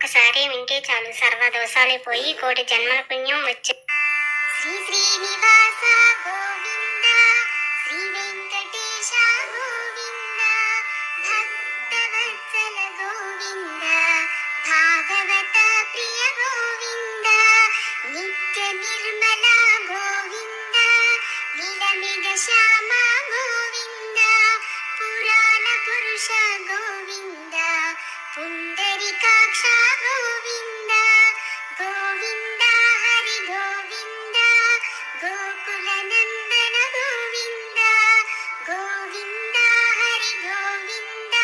ఒక్కసారి వింటే చాలు సర్వదోషాలు పోయి కోటి జన్మల పుణ్యం వచ్చు. శ్రీ శ్రీనివాస గోవింద, శ్రీ వెంకటేశ గోవింద, భక్తవత్సల గోవింద, భాగవత ప్రియ గోవింద, నిత్య నిర్మల గోవింద, నిలమిగ శ్యామ గోవింద, పురాణ పురుష గోవింద, పుండరీకాక్ష గోవింద, గోవింద హరి గోవింద, గోకుల నందన గోవింద, గోవింద హరి గోవింద,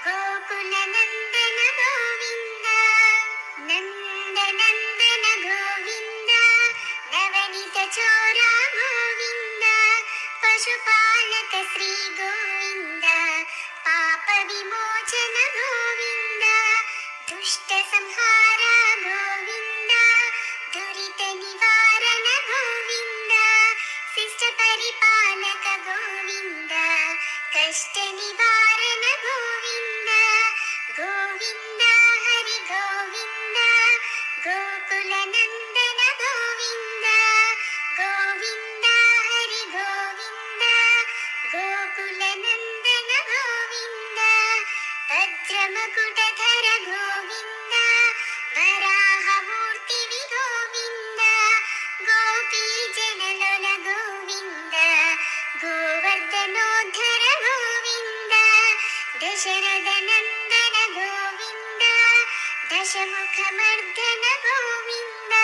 గోకుల నందన గోవింద, నందనందన గోవింద, నవనీత చోర గోవింద, పశుపాలక శ్రీ గోవింద, పాప విమోచన గోవింద, దుష్ట సంహార గోవింద, దురిత నివారణ గోవింద, శిష్ట పరిపాలక గోవింద, కష్ట నివారణ గోవింద, గోవింద హరి గోవింద, గోకుల నందన గోవింద, గోవింద హరి గోవింద, గోకుల నందన గోవింద, వజ్రమకుటధర గోవింద, వరాహమూర్తి గోవింద, గోపీ జనలోల గోవింద, గోవర్ధనోద్ధర గోవింద, దశరథ నందన గోవింద, దశముఖమర్దన గోవింద,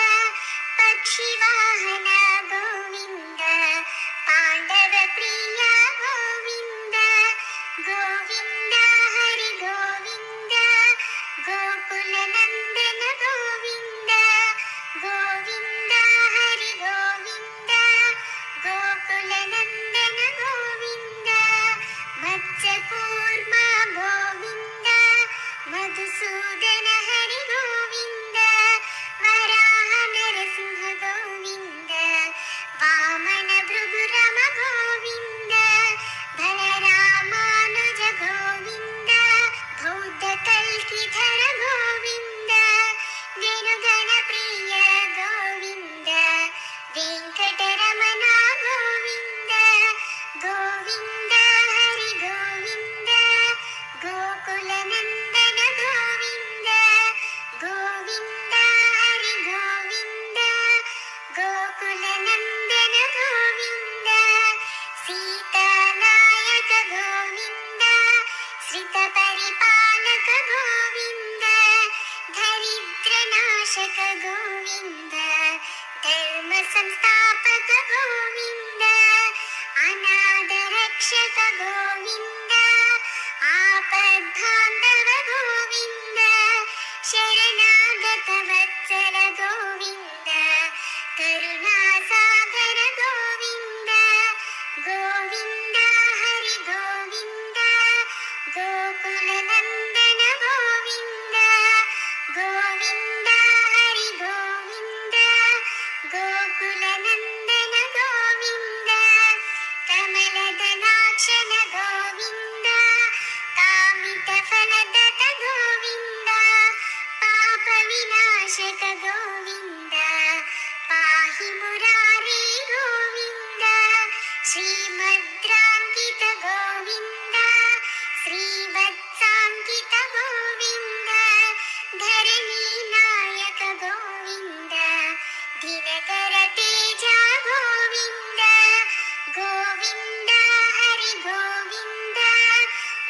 పక్షివాహన గోవింద, పాండవ ప్రియ గోవింద, గోవింద హరి గోవింద, గోకుల నందన గోవింద, గోవింద హరి గోవింద, గోకుల నందన గోవింద, మత్స్యకూర్మ గోవింద, మధుసూదన హరి గోవింద, వరాహ నరసింహ గోవింద, వామన భృగురమ గోవింద, బలరామానుజ గోవింద, బౌద్ధ కల్కిధర గోవింద, వెనుగణ ప్రియ గోవింద, వెంకటరమణ గోవింద, గోవింద హరి గోవింద, గోకుల నందన గోవింద, గోవింద హరి గోవింద, గోకుల నందన గోవింద, సీతానాయక గోవింద, శ్రిత పరిపాలక గోవింద, దరిద్రనాశక గోవింద, ధర్మ సంస్థాపక గోవింద, అనాథ రక్షక గోవింద, ఆపద్బాంధవ గోవింద, శరణాగత వత్సల గోవింద, కరుణాసాగర గోవింద, గోవింద హరి గోవింద, గోకుల నందన గోవింద, గోవింద హరి గోవింద, గోకుల నందన గోవింద, కమలదనాక్షణ గోవింద, కామిత ఫలదత గోవింద, పాప వినాశక గోవింద, పాహి మురారి గోవింద, శ్రీమద్రాంకిత గోవింద, శ్రీవత్సాంకిత గోవింద, ధరణీ నాయక గోవింద, దినకర తేజ గోవింద, గోవింద హరి గోవింద,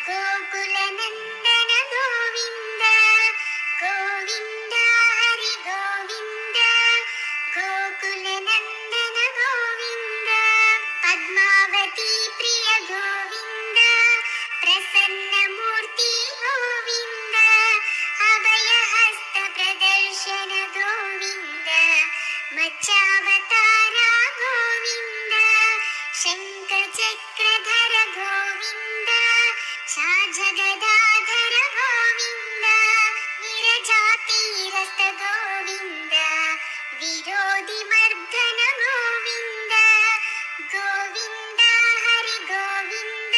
గోకుల నందన గోవింద, గోవింద హరి గోవింద, గోకుల నందన గోవింద, పద్మావతి ప్రియ గోవింద, ప్రసన్నమూర్తి గోవింద, అభయహస్త ప్రదర్శన గోవింద, మత్స్యావతార గోవింద, శంఖచక్రధర గోవింద, షాజగదాధర గోవింద, విరజాతీరస్త గోవింద, విరోధి మర్దన గోవింద, గోవింద హరి గోవింద,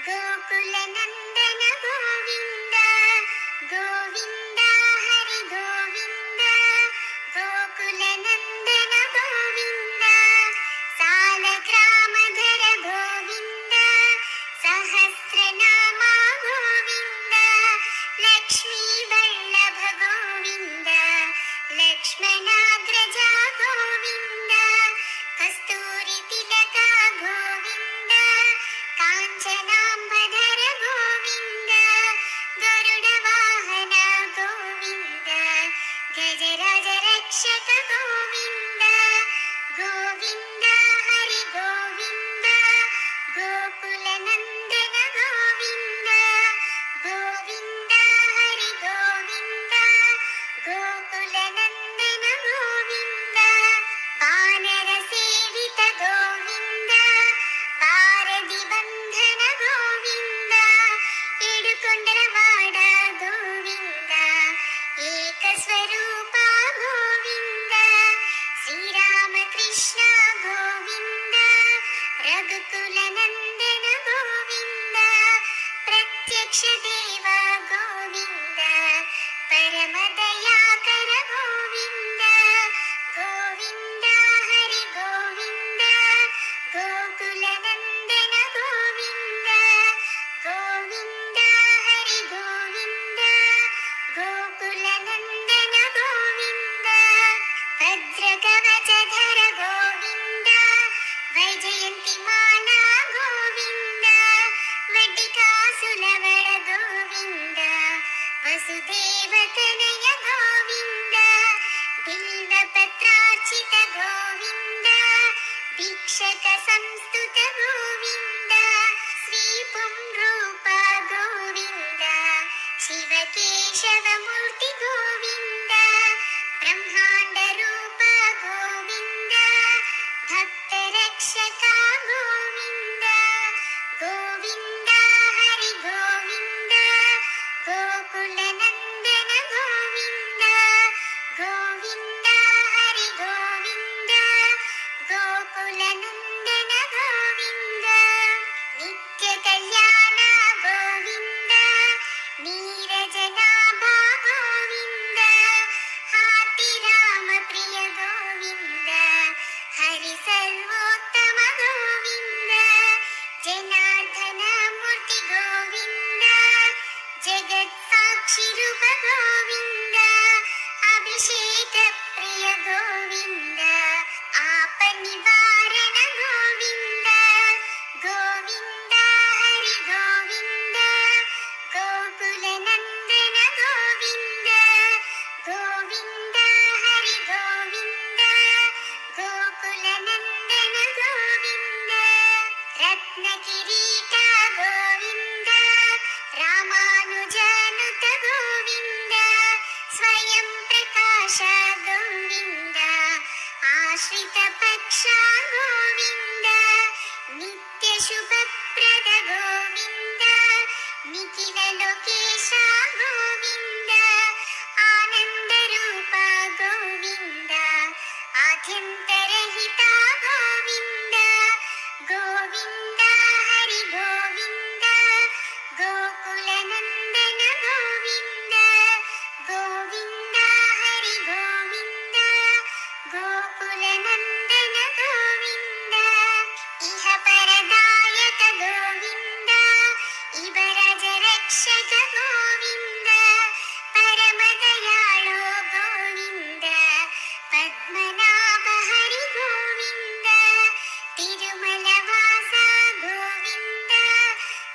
గోకుల నందన గోవింద, గోవింద लक्ष्मी वल्लभ गोविन्द लक्ष्मणाग्रज गोविन्द कस्तूरि तिलक गोविन्द काञ्चनाम्बधर गोविन्द गरुडवाहन गोविन्द गजराज रक्षक गोविन्द गोविन्द हरि गोविन्द गोकुलनन्दन गोविन्द गोविन्द हरि गोविन्द गोकुलनन्दन गोविन्द वानर सेवित गोविन्द वारधि बन्धन गोविन्द एडुकोण्डलवाड गोविन्द एकस्वरूप गोविन्द श्रीरामकृष्ण गोविन्द रघुकुलनन्दन गोविन्द प्रत्यक्ष देव गोविन्द परमदयाकर गोविन्द गोविन्द हरि गोविन्द गोकुलनन्दन गोविन्द गोविन्द हरि गोविन्द गोकुलनन्दन गोविन्द भद्रकवचधर गोविन्द वैजयन्तिमाला गोविन्द वटिकासुलवळ गोविन्द वसुदेवतनय गोविन्द बिल्वपत्रार्चित गोविन्द भिक्षक संस्तुत गोविन्द श्रीपुंरूप गोविन्द शिवकेशवमूर्ति गोविन्द ब्रह्माण्डरूप गोविन्द भक्तरक्षक गोविन्द गोविन्द हरि गोविन्द गोकुलनन्दन गोविन्द गोविन्द हरि गोविन्द गोकुलनन्दन गोविन्द नित्यकल्याण गोविन्द नीरजनाभ गोविन्द हातिरामप्रिय गोविन्द हरि सर्वोत्तम गोविन्द जनार्दन मूर्ति गोविन्द जगत्साक्षिरूप गोविन्द अभिषेक प्रिय गोविन्द आपनिवारण गोविन्द गोविन्द हरि गोविन्द गोकुलनन्दन गोविन्द गोविन्द हरि गोविन्द गोकुलनन्दन गोविन्द रत्नकिरीट गोविन्द रामानुजनुत गोविन्द स्वयं प्रकाश गोविन्द आश्रित पक्ष गोविन्द नित्य शुभप्रद गोविन्द निखिल लोकेश गोविन्द आनन्दरूप गोविन्द आद्यन्तरहित गोविन्द गोविन्द हरि गोविन्द गोकुलनन्दन गोविन्द गोविन्द हरि गोविन्द गोकुलनन्दन गोविन्द इह परदायक गोविन्द इवरज रक्षक गोविन्द परमदयाळु गोविन्द पद्मनाभ हरि गोविन्द तिरुमलवास गोविन्द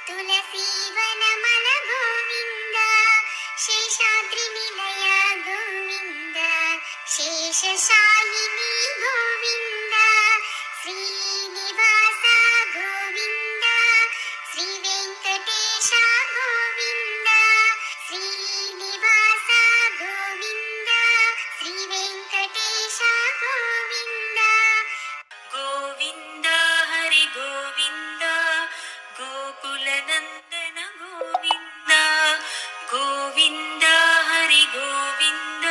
तुलसीवनमल गोविन्द शेषाद्रिनिलय गोविन्द शेषशायिनी गोविन्द श्रीनिवास गोविन्द श्रीवेङ्कटेश गोविन्द श्रीनिवास गोविन्द श्रीवेङ्कटेश गोविन्द गोविन्द हरि गोविन्द गोकुलनन्दन गोविन्द गोविन्द हरि गोविन्द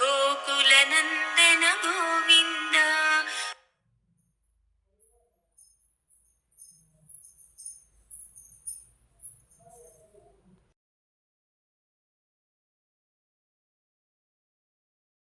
गोकुलनन्दन गोविन्द